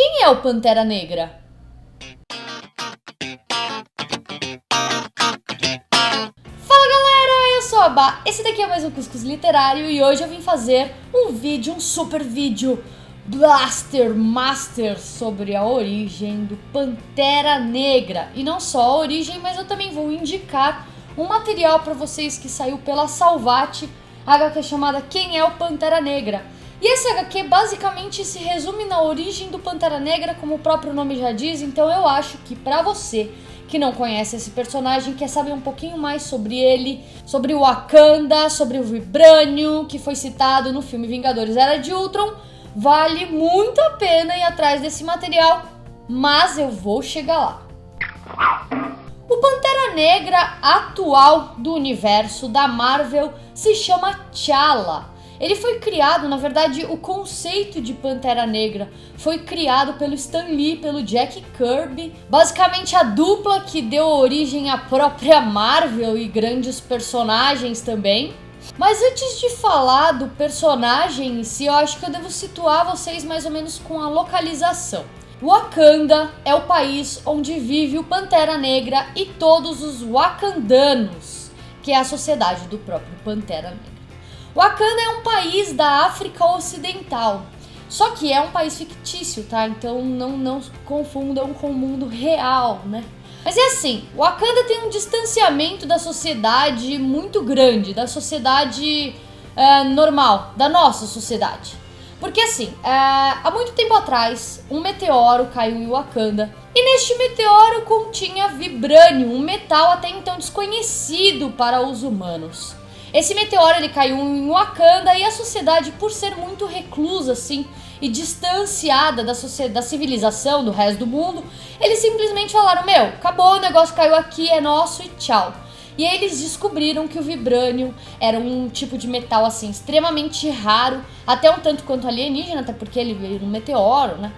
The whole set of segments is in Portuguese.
Quem é o Pantera Negra? Fala galera, eu sou a Bá, esse daqui é mais um Cuscuz Literário e hoje eu vim fazer um super vídeo Blaster Master sobre a origem do Pantera Negra. E não só a origem, mas eu também vou indicar um material para vocês que saiu pela Salvat, HQ chamada Quem é o Pantera Negra? E esse HQ basicamente se resume na origem do Pantera Negra, como o próprio nome já diz, então eu acho que pra você que não conhece esse personagem, quer saber um pouquinho mais sobre ele, sobre o Wakanda, sobre o Vibranium, que foi citado no filme Vingadores Era de Ultron, vale muito a pena ir atrás desse material, mas eu vou chegar lá. O Pantera Negra atual do universo da Marvel se chama T'Challa. Ele foi criado, na verdade, o conceito de Pantera Negra foi criado pelo Stan Lee, pelo Jack Kirby, basicamente a dupla que deu origem à própria Marvel e grandes personagens também. Mas antes de falar do personagem em si, eu acho que eu devo situar vocês mais ou menos com a localização. Wakanda é o país onde vive o Pantera Negra e todos os wakandanos, que é a sociedade do próprio Pantera Negra. Wakanda é um país da África Ocidental, só que é um país fictício, tá? Então não confundam com o mundo real, né? Mas é assim, Wakanda tem um distanciamento da sociedade muito grande, da sociedade normal, da nossa sociedade. Porque assim, há muito tempo atrás, um meteoro caiu em Wakanda e neste meteoro continha Vibranium, um metal até então desconhecido para os humanos. Esse meteoro ele caiu em Wakanda e a sociedade, por ser muito reclusa assim e distanciada da civilização do resto do mundo, eles simplesmente falaram: meu, acabou, o negócio caiu aqui, é nosso e tchau. E aí eles descobriram que o Vibranium era um tipo de metal assim extremamente raro, até um tanto quanto alienígena, até porque ele veio num meteoro, né?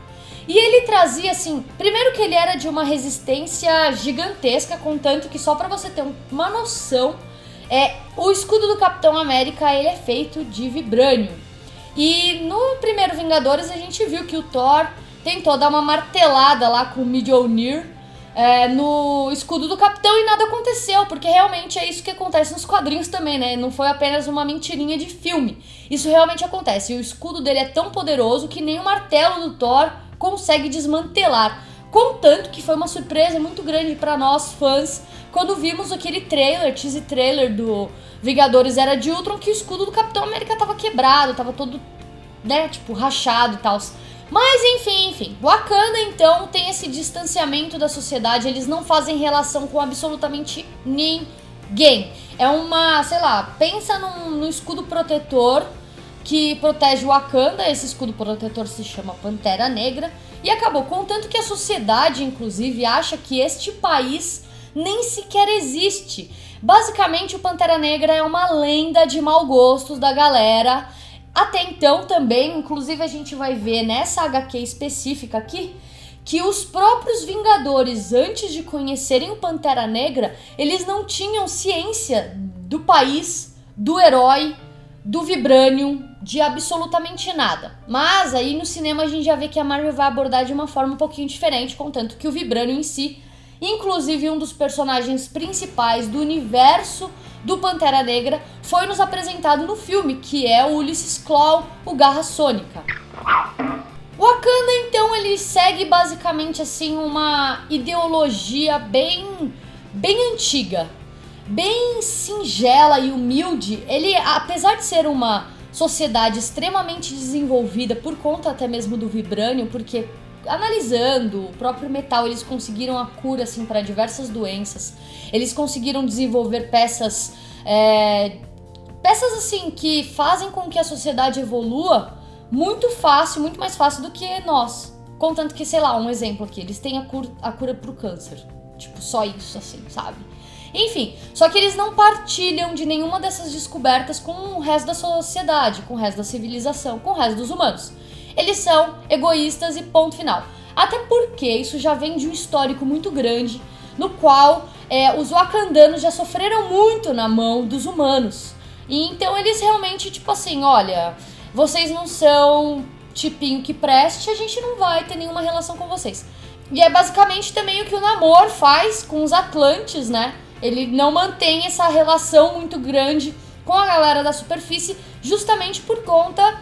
E ele trazia assim, primeiro que ele era de uma resistência gigantesca, contanto que só pra você ter uma noção, o escudo do Capitão América ele é feito de Vibranium. E no primeiro Vingadores a gente viu que o Thor tentou dar uma martelada lá com o Mjolnir no escudo do Capitão e nada aconteceu, porque realmente é isso que acontece nos quadrinhos também, né? Não foi apenas uma mentirinha de filme. Isso realmente acontece. E o escudo dele é tão poderoso que nem o martelo do Thor consegue desmantelar. Contanto que foi uma surpresa muito grande para nós fãs quando vimos aquele teaser trailer do Vingadores Era de Ultron, que o escudo do Capitão América tava quebrado, tava todo, né, tipo, rachado e tal. Mas enfim, Wakanda então tem esse distanciamento da sociedade, eles não fazem relação com absolutamente ninguém. É uma, sei lá, pensa num escudo protetor que protege o Wakanda, esse escudo protetor se chama Pantera Negra, e acabou, contanto que a sociedade, inclusive, acha que este país nem sequer existe. Basicamente, o Pantera Negra é uma lenda de mau gostos da galera. Até então também, inclusive a gente vai ver nessa HQ específica aqui, que os próprios Vingadores, antes de conhecerem o Pantera Negra, eles não tinham ciência do país, do herói, do Vibranium, de absolutamente nada. Mas aí no cinema a gente já vê que a Marvel vai abordar de uma forma um pouquinho diferente, contanto que o Vibranium em si, inclusive um dos personagens principais do universo do Pantera Negra, foi nos apresentado no filme, que é o Ulysses Klaue, o Garra Sônica. O Wakanda então ele segue basicamente assim uma ideologia bem antiga, bem singela e humilde. Ele, apesar de ser uma sociedade extremamente desenvolvida por conta até mesmo do Vibranium, porque analisando o próprio metal, eles conseguiram a cura assim para diversas doenças. Eles conseguiram desenvolver peças assim que fazem com que a sociedade evolua muito fácil, muito mais fácil do que nós. Contanto que, sei lá, um exemplo aqui, eles têm a cura pro câncer. Tipo, só isso assim, sabe? Enfim, só que eles não partilham de nenhuma dessas descobertas com o resto da sociedade, com o resto da civilização, com o resto dos humanos. Eles são egoístas e ponto final. Até porque isso já vem de um histórico muito grande, no qual os wakandanos já sofreram muito na mão dos humanos. E então eles realmente, tipo assim, olha, vocês não são tipinho que preste, a gente não vai ter nenhuma relação com vocês. E é basicamente também o que o Namor faz com os Atlantes, né? Ele não mantém essa relação muito grande com a galera da superfície, justamente por conta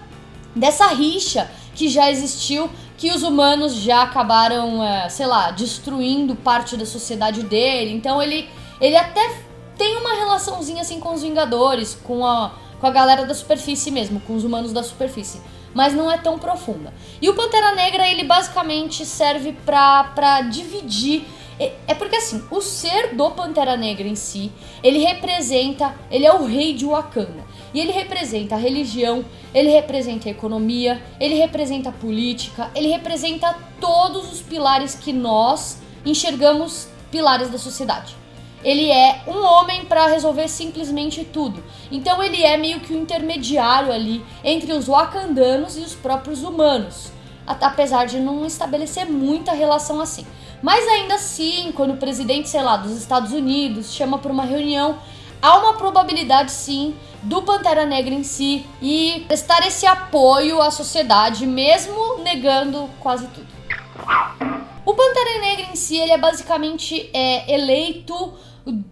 dessa rixa que já existiu, que os humanos já acabaram, sei lá, destruindo parte da sociedade dele. Então ele até tem uma relaçãozinha assim com os Vingadores, com a galera da superfície mesmo, com os humanos da superfície, mas não é tão profunda. E o Pantera Negra, ele basicamente serve pra dividir. É porque assim, o ser do Pantera Negra em si, ele é o rei de Wakanda. E ele representa a religião, ele representa a economia, ele representa a política, ele representa todos os pilares que nós enxergamos pilares da sociedade. Ele é um homem para resolver simplesmente tudo. Então ele é meio que o intermediário ali entre os wakandanos e os próprios humanos, apesar de não estabelecer muita relação assim. Mas ainda assim, quando o presidente, sei lá, dos Estados Unidos chama para uma reunião, há uma probabilidade sim do Pantera Negra em si e prestar esse apoio à sociedade, mesmo negando quase tudo. O Pantera Negra em si, ele é basicamente eleito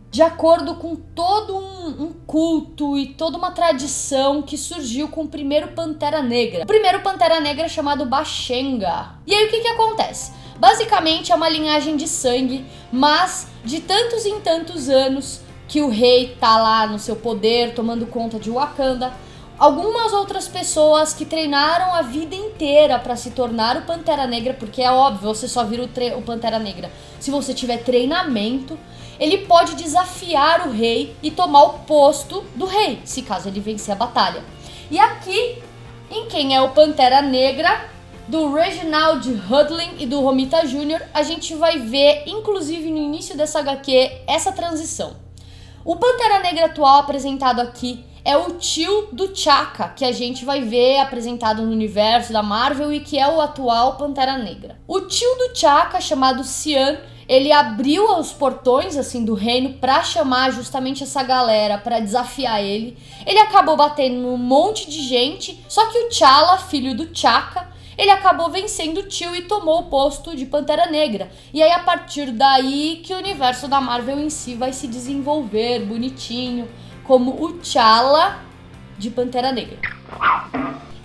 de acordo com todo um culto e toda uma tradição que surgiu com o primeiro Pantera Negra. O primeiro Pantera Negra é chamado Bashenga. E aí o que acontece? Basicamente é uma linhagem de sangue, mas de tantos em tantos anos que o rei tá lá no seu poder, tomando conta de Wakanda, algumas outras pessoas que treinaram a vida inteira pra se tornar o Pantera Negra, porque é óbvio, você só vira o Pantera Negra se você tiver treinamento, ele pode desafiar o rei e tomar o posto do rei, se caso ele vencer a batalha. E aqui, em quem é o Pantera Negra, do Reginald Hudlin e do Romita Jr., a gente vai ver, inclusive no início dessa HQ, essa transição. O Pantera Negra atual apresentado aqui é o tio do T'Chaka, que a gente vai ver apresentado no universo da Marvel e que é o atual Pantera Negra. O tio do T'Chaka, chamado Cian, ele abriu os portões assim do reino pra chamar justamente essa galera pra desafiar ele. Ele acabou batendo num monte de gente, só que o T'Challa, filho do T'Chaka, ele acabou vencendo o tio e tomou o posto de Pantera Negra. E aí, a partir daí, que o universo da Marvel em si vai se desenvolver bonitinho, como o T'Challa de Pantera Negra.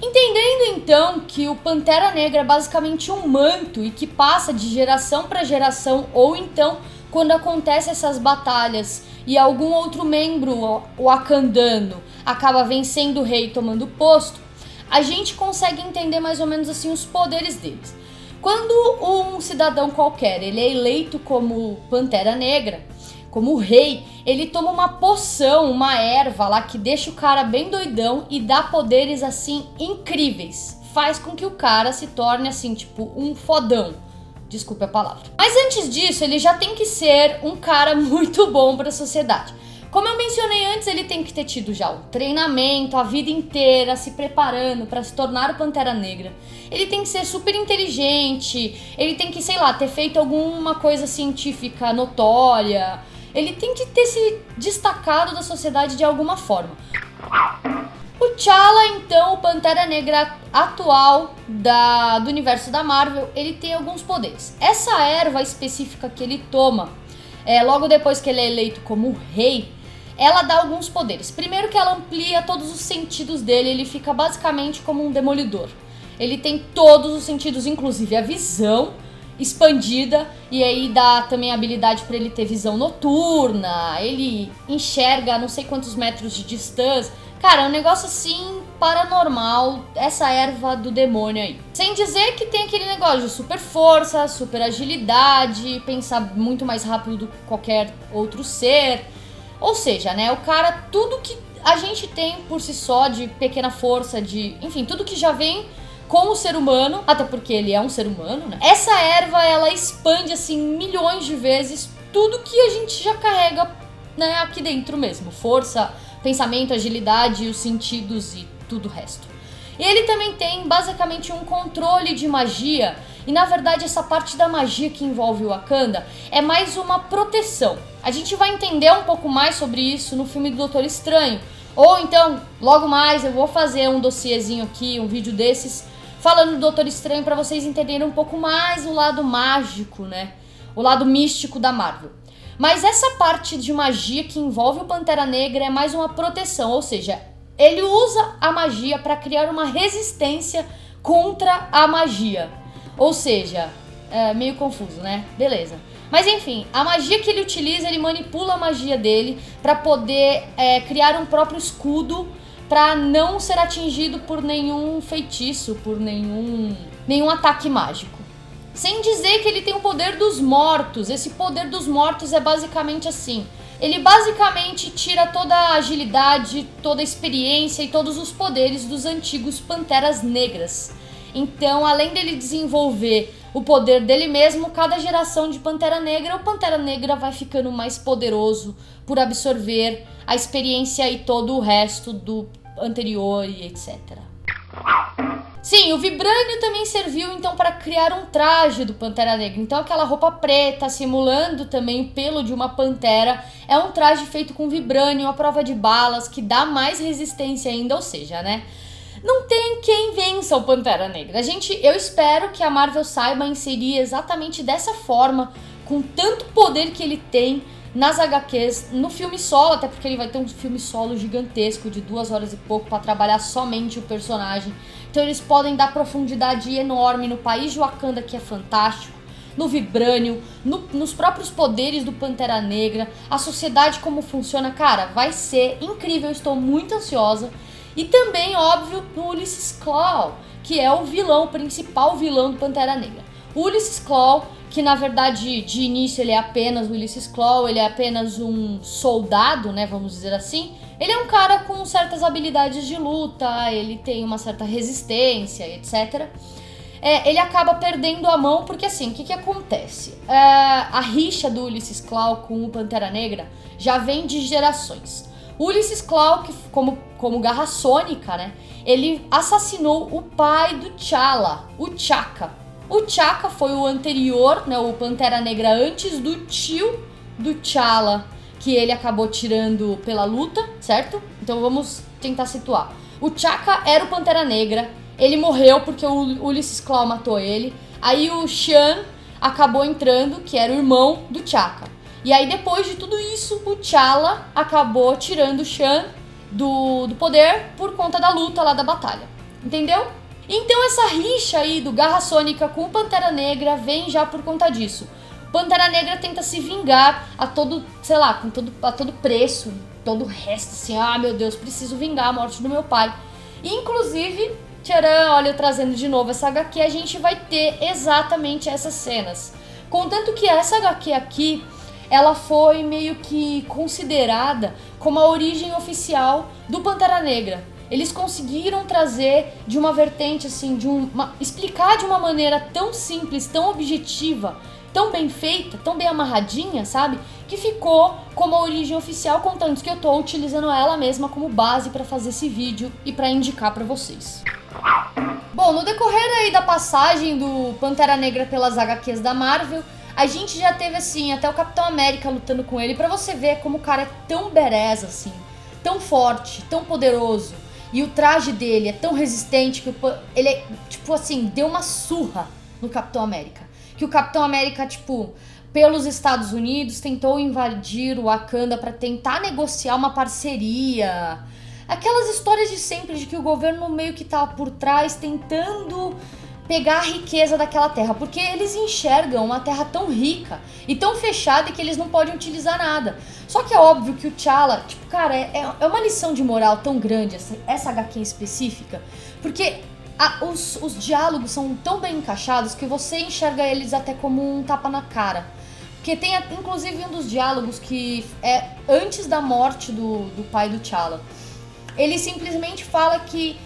Entendendo, então, que o Pantera Negra é basicamente um manto e que passa de geração para geração, ou então, quando acontecem essas batalhas e algum outro membro wakandano acaba vencendo o rei e tomando o posto, a gente consegue entender mais ou menos assim os poderes deles. Quando um cidadão qualquer ele é eleito como Pantera Negra, como rei, ele toma uma poção, uma erva lá que deixa o cara bem doidão e dá poderes assim incríveis. Faz com que o cara se torne assim, tipo, um fodão. Desculpe a palavra. Mas antes disso, ele já tem que ser um cara muito bom para a sociedade. Como eu mencionei antes, ele tem que ter tido já o treinamento, a vida inteira, se preparando para se tornar o Pantera Negra. Ele tem que ser super inteligente, ele tem que, sei lá, ter feito alguma coisa científica notória. Ele tem que ter se destacado da sociedade de alguma forma. O T'Challa, então, o Pantera Negra atual do universo da Marvel, ele tem alguns poderes. Essa erva específica que ele toma, logo depois que ele é eleito como rei, ela dá alguns poderes. Primeiro que ela amplia todos os sentidos dele, ele fica basicamente como um demolidor. Ele tem todos os sentidos, inclusive a visão expandida, e aí dá também a habilidade para ele ter visão noturna, ele enxerga a não sei quantos metros de distância. Cara, é um negócio assim paranormal, essa erva do demônio aí. Sem dizer que tem aquele negócio de super força, super agilidade, pensar muito mais rápido do que qualquer outro ser. Ou seja, né, o cara, tudo que a gente tem por si só de pequena força, enfim, tudo que já vem com o ser humano, até porque ele é um ser humano, né? Essa erva, ela expande, assim, milhões de vezes tudo que a gente já carrega, né, aqui dentro mesmo. Força, pensamento, agilidade, os sentidos e tudo o resto. E ele também tem, basicamente, um controle de magia. E, na verdade, essa parte da magia que envolve o Wakanda é mais uma proteção. A gente vai entender um pouco mais sobre isso no filme do Doutor Estranho. Ou então, logo mais, eu vou fazer um dossiezinho aqui, um vídeo desses, falando do Doutor Estranho para vocês entenderem um pouco mais o lado mágico, né? O lado místico da Marvel. Mas essa parte de magia que envolve o Pantera Negra é mais uma proteção, ou seja, ele usa a magia para criar uma resistência contra a magia. Ou seja, é meio confuso, né? Beleza. Mas enfim, a magia que ele utiliza, ele manipula a magia dele para poder criar um próprio escudo para não ser atingido por nenhum feitiço, por nenhum ataque mágico. Sem dizer que ele tem o poder dos mortos. Esse poder dos mortos é basicamente assim. Ele basicamente tira toda a agilidade, toda a experiência e todos os poderes dos antigos Panteras Negras. Então, além dele desenvolver o poder dele mesmo, cada geração de Pantera Negra, o Pantera Negra vai ficando mais poderoso por absorver a experiência e todo o resto do anterior e etc. Sim, o Vibranium também serviu então para criar um traje do Pantera Negra. Então aquela roupa preta, simulando também o pelo de uma pantera, é um traje feito com Vibranium à prova de balas, que dá mais resistência ainda, ou seja, né? Não tem quem vença o Pantera Negra. Eu espero que a Marvel saiba inserir exatamente dessa forma, com tanto poder que ele tem nas HQs, no filme solo, até porque ele vai ter um filme solo gigantesco de 2 horas e pouco para trabalhar somente o personagem. Então eles podem dar profundidade enorme no país de Wakanda, que é fantástico, no Vibranium, nos próprios poderes do Pantera Negra, a sociedade como funciona. Cara, vai ser incrível, eu estou muito ansiosa. E também, óbvio, no Ulysses Klaue, que é o vilão, o principal vilão do Pantera Negra. O Ulysses Klaue, que na verdade de início ele é apenas o Ulysses Klaue, ele é apenas um soldado, né, vamos dizer assim. Ele é um cara com certas habilidades de luta, ele tem uma certa resistência, etc. Ele acaba perdendo a mão porque assim, o que acontece? A rixa do Ulysses Klaue com o Pantera Negra já vem de gerações. O Ulysses Klaue, que como Garra Sônica, né, ele assassinou o pai do T'Challa, o T'Chaka. O T'Chaka foi o anterior, né, o Pantera Negra antes do tio do T'Challa, que ele acabou tirando pela luta, certo? Então vamos tentar situar. O T'Chaka era o Pantera Negra, ele morreu porque o Ulysses Klaue matou ele. Aí o Shan acabou entrando, que era o irmão do T'Chaka. E aí depois de tudo isso, o T'Challa acabou tirando o Shan do poder por conta da luta lá da batalha. Entendeu? Então essa rixa aí do Garra Sônica com o Pantera Negra vem já por conta disso. Pantera Negra tenta se vingar a todo, sei lá, a todo preço, todo o resto, assim, meu Deus, preciso vingar a morte do meu pai. E, inclusive, tcharam, olha, eu trazendo de novo essa HQ, a gente vai ter exatamente essas cenas. Contanto que essa HQ aqui, ela foi meio que considerada como a origem oficial do Pantera Negra. Eles conseguiram trazer de uma vertente, assim, explicar de uma maneira tão simples, tão objetiva, tão bem feita, tão bem amarradinha, sabe? Que ficou como a origem oficial, contanto que eu tô utilizando ela mesma como base para fazer esse vídeo e para indicar para vocês. Bom, no decorrer aí da passagem do Pantera Negra pelas HQs da Marvel, a gente já teve, assim, até o Capitão América lutando com ele, pra você ver como o cara é tão badass, assim, tão forte, tão poderoso. E o traje dele é tão resistente que ele, tipo assim, deu uma surra no Capitão América. Que o Capitão América, tipo, pelos Estados Unidos, tentou invadir o Wakanda pra tentar negociar uma parceria. Aquelas histórias de sempre, de que o governo meio que tá por trás tentando pegar a riqueza daquela terra, porque eles enxergam uma terra tão rica e tão fechada que eles não podem utilizar nada. Só que é óbvio que o T'Challa, tipo, cara, é uma lição de moral tão grande, essa HQ específica, porque os diálogos são tão bem encaixados que você enxerga eles até como um tapa na cara. Porque tem, inclusive, um dos diálogos que é antes da morte do pai do T'Challa. Ele simplesmente fala que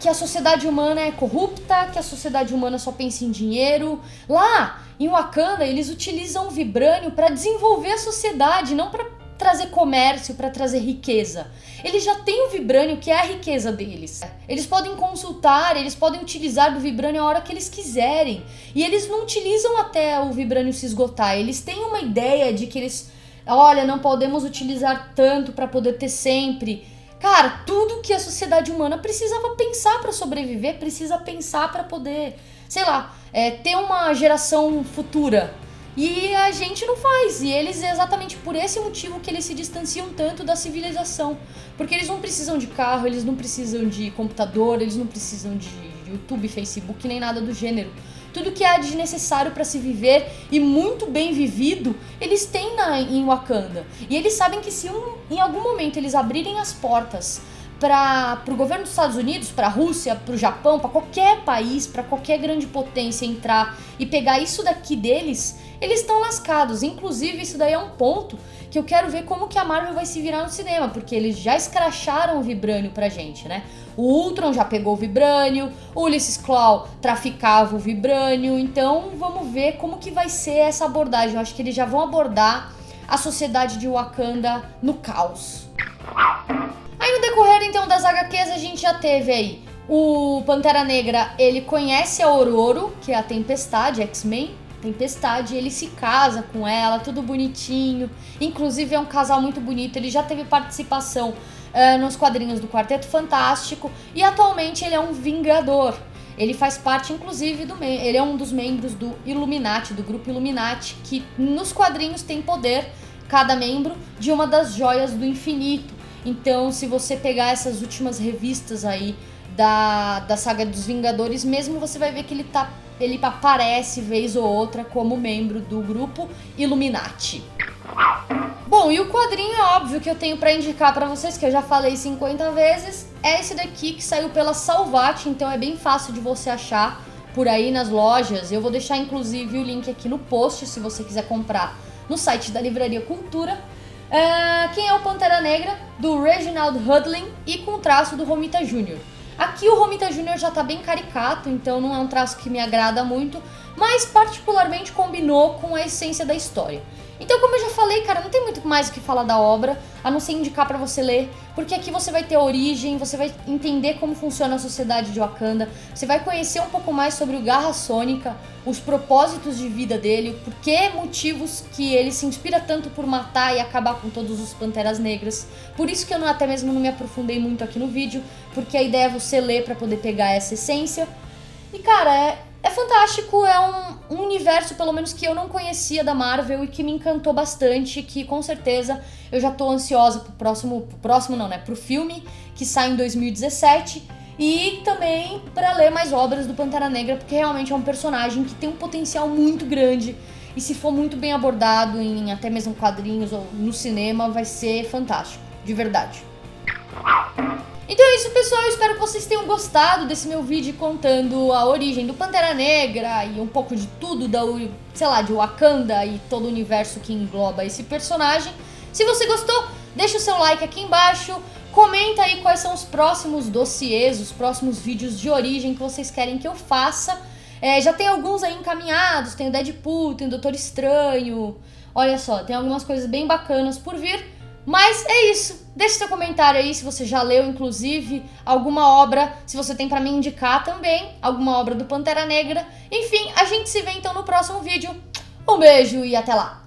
a sociedade humana é corrupta, que a sociedade humana só pensa em dinheiro. Lá em Wakanda, eles utilizam o Vibranium para desenvolver a sociedade, não para trazer comércio, para trazer riqueza. Eles já têm o Vibranium, que é a riqueza deles. Eles podem consultar, eles podem utilizar do Vibranium a hora que eles quiserem. E eles não utilizam até o Vibranium se esgotar. Eles têm uma ideia de que eles, olha, não podemos utilizar tanto para poder ter sempre. Cara, tudo que a sociedade humana precisava pensar pra sobreviver, precisa pensar pra poder, sei lá, ter uma geração futura. E a gente não faz, e eles é exatamente por esse motivo que eles se distanciam tanto da civilização. Porque eles não precisam de carro, eles não precisam de computador, eles não precisam de YouTube, Facebook, nem nada do gênero. Tudo que há de necessário para se viver e muito bem vivido, eles têm em Wakanda. E eles sabem que se em algum momento eles abrirem as portas para o governo dos Estados Unidos, para a Rússia, para o Japão, para qualquer país, para qualquer grande potência entrar e pegar isso daqui deles, eles estão lascados. Inclusive, isso daí é um ponto que eu quero ver como que a Marvel vai se virar no cinema, porque eles já escracharam o Vibranium pra gente, né? O Ultron já pegou o Vibranium, o Ulysses Klaue traficava o Vibranium, então vamos ver como que vai ser essa abordagem. Eu acho que eles já vão abordar a sociedade de Wakanda no caos. Aí no decorrer então das HQs a gente já teve aí o Pantera Negra, ele conhece a Ororo, que é a Tempestade, X-Men, Tempestade, ele se casa com ela, tudo bonitinho, inclusive é um casal muito bonito, ele já teve participação nos quadrinhos do Quarteto Fantástico e atualmente ele é um Vingador. Ele faz parte, inclusive, ele é um dos membros do Illuminati, do grupo Illuminati, que nos quadrinhos tem poder, cada membro, de uma das joias do infinito. Então, se você pegar essas últimas revistas aí da saga dos Vingadores, mesmo você vai ver que ele aparece vez ou outra como membro do grupo Illuminati. Bom, e o quadrinho é óbvio que eu tenho pra indicar pra vocês, que eu já falei 50 vezes, é esse daqui que saiu pela Salvat, então é bem fácil de você achar por aí nas lojas. Eu vou deixar inclusive o link aqui no post, se você quiser comprar no site da Livraria Cultura. Quem é o Pantera Negra? Do Reginald Hudlin e com o traço do Romita Jr. Aqui o Romita Jr. já tá bem caricato, então não é um traço que me agrada muito, mas particularmente combinou com a essência da história. Então, como eu já falei, cara, não tem muito mais o que falar da obra, a não ser indicar pra você ler, porque aqui você vai ter a origem, você vai entender como funciona a sociedade de Wakanda, você vai conhecer um pouco mais sobre o Garra Sônica, os propósitos de vida dele, por que motivos que ele se inspira tanto por matar e acabar com todos os Panteras Negras. Por isso que eu até mesmo não me aprofundei muito aqui no vídeo, porque a ideia é você ler pra poder pegar essa essência. E, cara, é fantástico, é um universo, pelo menos, que eu não conhecia da Marvel e que me encantou bastante, que com certeza eu já tô ansiosa pro filme, que sai em 2017, e também pra ler mais obras do Pantera Negra, porque realmente é um personagem que tem um potencial muito grande, e se for muito bem abordado em até mesmo quadrinhos ou no cinema, vai ser fantástico, de verdade. Então é isso, pessoal, eu espero que vocês tenham gostado desse meu vídeo contando a origem do Pantera Negra e um pouco de tudo de Wakanda e todo o universo que engloba esse personagem. Se você gostou, deixa o seu like aqui embaixo, comenta aí quais são os próximos dossiês, os próximos vídeos de origem que vocês querem que eu faça. Já tem alguns aí encaminhados, tem o Deadpool, tem o Doutor Estranho, olha só, tem algumas coisas bem bacanas por vir. Mas é isso, deixe seu comentário aí se você já leu, inclusive, alguma obra, se você tem pra me indicar também, alguma obra do Pantera Negra. Enfim, a gente se vê então no próximo vídeo. Um beijo e até lá!